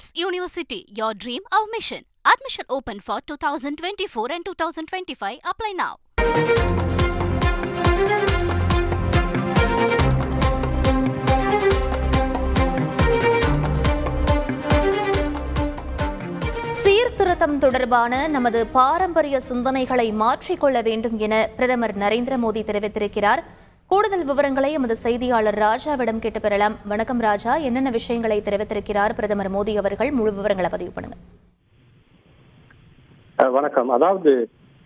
Wales University, your dream, our mission. Admission open for 2024 and 2025. Apply now. சீர்திருத்தம் தொடர்பான நமது பாரம்பரிய சிந்தனைகளை மாற்றிக்கொள்ள வேண்டும் என பிரதமர் நரேந்திர மோடி தெரிவித்திருக்கிறார். கூடுதல் விவரங்களை எமது செய்தியாளர் ராஜாவிடம் கேட்டு பெறலாம். வணக்கம் ராஜா, என்னென்ன விஷயங்களை தெரிவித்திருக்கிறார் பிரதமர் மோடி அவர்கள்? முழு விவரங்களை பதிவு பண்ணுங்க. வணக்கம். அதாவது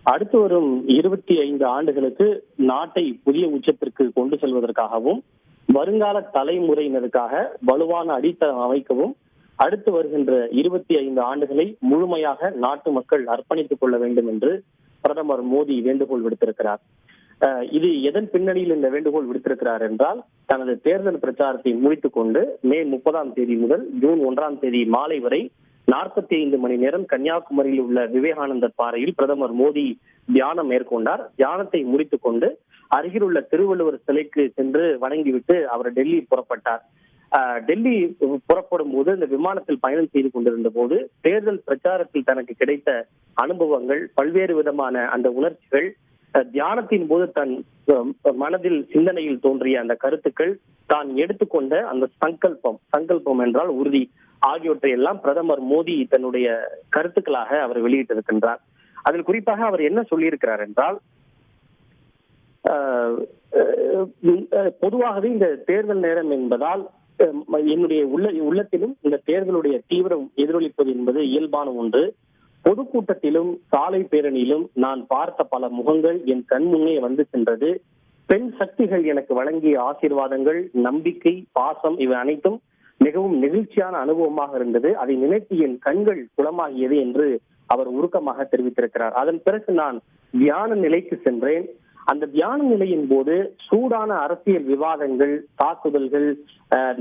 அடுத்து வரும் 25 ஆண்டுகளுக்கு நாட்டை புதிய உச்சத்திற்கு கொண்டு செல்வதற்காகவும் வருங்கால தலைமுறையினருக்காக வலுவான அடித்தளம் அமைக்கவும் அடுத்து வருகின்ற 25 ஆண்டுகளை முழுமையாக நாட்டு மக்கள் அர்ப்பணித்துக் கொள்ள வேண்டும் என்று பிரதமர் மோடி வேண்டுகோள் விடுத்திருக்கிறார். இது எதன் பின்னணியில் இந்த வேண்டுகோள் விடுத்திருக்கிறார் என்றால், தனது தேர்தல் பிரச்சாரத்தை முடித்துக் கொண்டு மே 30ஆம் தேதி முதல் ஜூன் 1ஆம் தேதி மாலை வரை 45 மணி நேரம் கன்னியாகுமரியில் உள்ள விவேகானந்தர் பாறையில் பிரதமர் மோடி தியானம் மேற்கொண்டார். தியானத்தை முடித்துக் கொண்டு அருகில் உள்ள திருவள்ளுவர் சிலைக்கு சென்று வணங்கிவிட்டு அவர் டெல்லி புறப்பட்டார். டெல்லி புறப்படும் போது இந்த விமானத்தில் பயணம் செய்து கொண்டிருந்த போது தேர்தல் பிரச்சாரத்தில் தனக்கு கிடைத்த அனுபவங்கள், பல்வேறு விதமான அந்த உணர்ச்சிகள், தியானத்தின் போது தன் மனதில் சிந்தனையில் தோன்றிய அந்த கருத்துக்கள், தான் எடுத்துக்கொண்ட அந்த சங்கல்பம் என்றால் உறுதி ஆகியவற்றை எல்லாம் பிரதமர் மோடி தன்னுடைய கருத்துக்களாக அவர் வெளியிட்டிருக்கின்றார். அதில் குறிப்பாக அவர் என்ன சொல்லியிருக்கிறார் என்றால், பொதுவாகவே இந்த தேர்தல் நேரம் என்பதால் என்னுடைய உள்ளத்திலும் இந்த தேர்தலுடைய தீவிரம் எதிரொலிப்பது என்பது இயல்பான ஒன்று. பொதுக்கூட்டத்திலும் சாலை பேரணியிலும் நான் பார்த்த பல முகங்கள் என் கண் முன்னே வந்து சென்றது. பெண் சக்திகள் எனக்கு வழங்கிய ஆசீர்வாதங்கள், நம்பிக்கை, பாசம் இவை அனைத்தும் மிகவும் நெகிழ்ச்சியான அனுபவமாக இருந்தது. அதை நினைத்து என் கண்கள் குளமாகியது என்று அவர் உருக்கமாக தெரிவித்திருக்கிறார். அதன் பிறகு நான் தியான நிலைக்கு சென்றேன். அந்த தியான நிலையின் போது சூடான அரசியல் விவாதங்கள், தாக்குதல்கள்,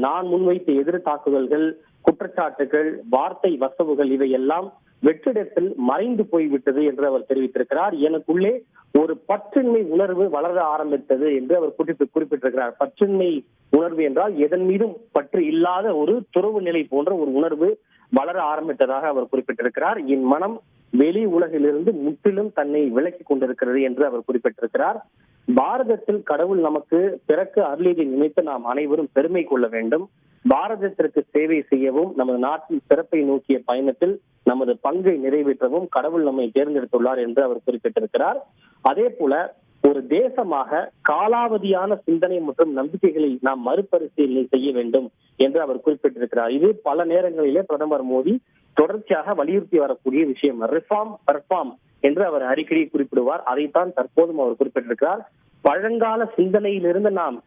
நான் முன்வைத்த எதிர் தாக்குதல்கள், குற்றச்சாட்டுகள், வார்த்தை வசவுகள் இவையெல்லாம் வெற்றிடத்தில் மறைந்து போய்விட்டது என்று அவர் தெரிவித்திருக்கிறார். எனக்குள்ளே ஒரு பற்றின்மை உணர்வு வளர ஆரம்பித்தது என்று அவர் குறிப்பிட்டிருக்கிறார். பற்றின்மை உணர்வு என்றால் எதன் மீதும் பற்று இல்லாத ஒரு துறவு நிலை போன்ற ஒரு உணர்வு வளர ஆரம்பித்ததாக அவர் குறிப்பிட்டிருக்கிறார். என் மனம் வெளி உலகிலிருந்து முற்றிலும் தன்னை விலக்கி கொண்டிருக்கிறது என்று அவர் குறிப்பிட்டிருக்கிறார். பாரதத்தில் கடவுள் நமக்கு பிறக்க அருளியதை நினைத்து நாம் அனைவரும் பெருமை கொள்ள வேண்டும். பாரதத்திற்கு சேவை செய்யவும் நமது நாட்டின் சிறப்பை நோக்கிய பயணத்தில் நமது பங்கை நிறைவேற்றவும் கடவுள் நம்மை தேர்ந்தெடுத்துள்ளார் என்று அவர் குறிப்பிட்டிருக்கிறார். அதே போல ஒரு தேசமாக காலாவதியான சிந்தனை மற்றும் நம்பிக்கைகளை நாம் மறுபரிசீலனை செய்ய வேண்டும் என்று அவர் குறிப்பிட்டிருக்கிறார். இது பல நேரங்களிலே பிரதமர் மோடி தொடர்ச்சியாக வலியுறுத்தி வரக்கூடிய விஷயம். ரிஃபார்ம் பெர்ஃபார்ம் என்று அவர் அடிக்கடி குறிப்பிடுவார். அதைத்தான் தற்போதும் அவர் குறிப்பிட்டிருக்கிறார். பழங்கால சிந்தனையிலிருந்து நாம்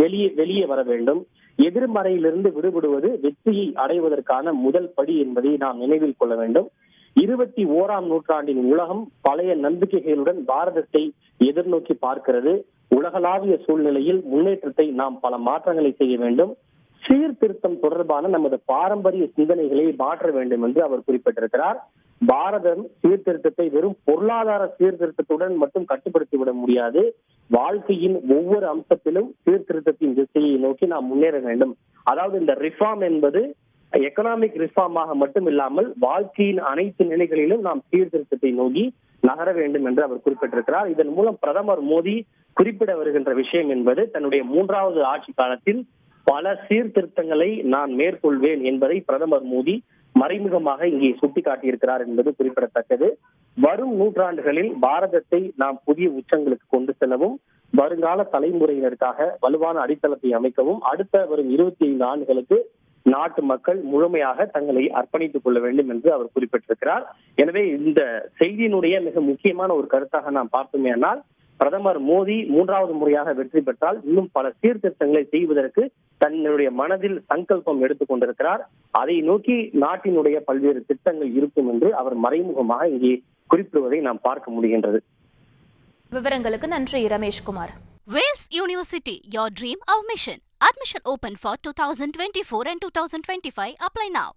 வெளியே வர வேண்டும். எதிர்மறையிலிருந்து விடுபடுவது வெற்றியை அடைவதற்கான முதல் படி என்பதை நாம் நினைவில் கொள்ள வேண்டும். 21ஆம் நூற்றாண்டின் உலகம் பழைய நம்பிக்கைகளுடன் பாரதத்தை எதிர்நோக்கி பார்க்கிறது. உலகளாவிய சூழ்நிலையில் முன்னேற்றத்தை நாம் பல மாற்றங்களை செய்ய வேண்டும். சீர்திருத்தம் தொடர்பான நமது பாரம்பரிய சிந்தனைகளை மாற்ற வேண்டும் என்று அவர் குறிப்பிட்டிருக்கிறார். பாரதம் சீர்திருத்தத்தை வெறும் பொருளாதார சீர்திருத்தத்துடன் மட்டும் கட்டுப்படுத்திவிட முடியாது. வாழ்க்கையின் ஒவ்வொரு அம்சத்திலும் சீர்திருத்தத்தின் திசையை நோக்கி நாம் முன்னேற வேண்டும். அதாவது இந்த ரிஃபார்ம் என்பது எக்கனாமிக் ரிஃபார்மாக மட்டும் இல்லாமல் வாழ்க்கையின் அனைத்து நிலைகளிலும் நாம் சீர்திருத்தத்தை நோக்கி நகர வேண்டும் என்று அவர் குறிப்பிட்டிருக்கிறார். இதன் மூலம் பிரதமர் மோடி குறிப்பிட வருகின்ற விஷயம் என்பது தன்னுடைய 3வது ஆட்சி காலத்தில் பல சீர்திருத்தங்களை நான் மேற்கொள்வேன் என்பதை பிரதமர் மோடி மறைமுகமாக இங்கே சுட்டிக்காட்டியிருக்கிறார் என்பது குறிப்பிடத்தக்கது. வரும் நூற்றாண்டுகளில் பாரதத்தை நாம் புதிய உச்சங்களுக்கு கொண்டு செல்லவும் வருங்கால தலைமுறையினருக்காக வலுவான அடித்தளத்தை அமைக்கவும் அடுத்த வரும் 25 ஆண்டுகளுக்கு நாட்டு மக்கள் முழுமையாக தங்களை அர்ப்பணித்துக் கொள்ள வேண்டும் என்று அவர் குறிப்பிட்டிருக்கிறார். எனவே இந்த செய்தியினுடைய மிக முக்கியமான ஒரு கருத்தாக நாம் பார்த்தோமேனால், பிரதமர் மோடி 3வது முறையாக வெற்றி பெற்றால் இன்னும் பல சீர்திருத்தங்களை செய்வதற்கு தன்னுடைய மனதில் சங்கல்பம் எடுத்துக் கொண்டிருக்கிறார். அதை நோக்கி நாட்டினுடைய பல்வேறு திட்டங்கள் இருக்கும் என்று அவர் மறைமுகமாக இங்கே குறிப்பிடுவதை நாம் பார்க்க முடிகின்றது. விவரங்களுக்கு நன்றி Rameshkumar. Wales University, your dream, our mission. Admission open for 2024 and 2025. Apply now.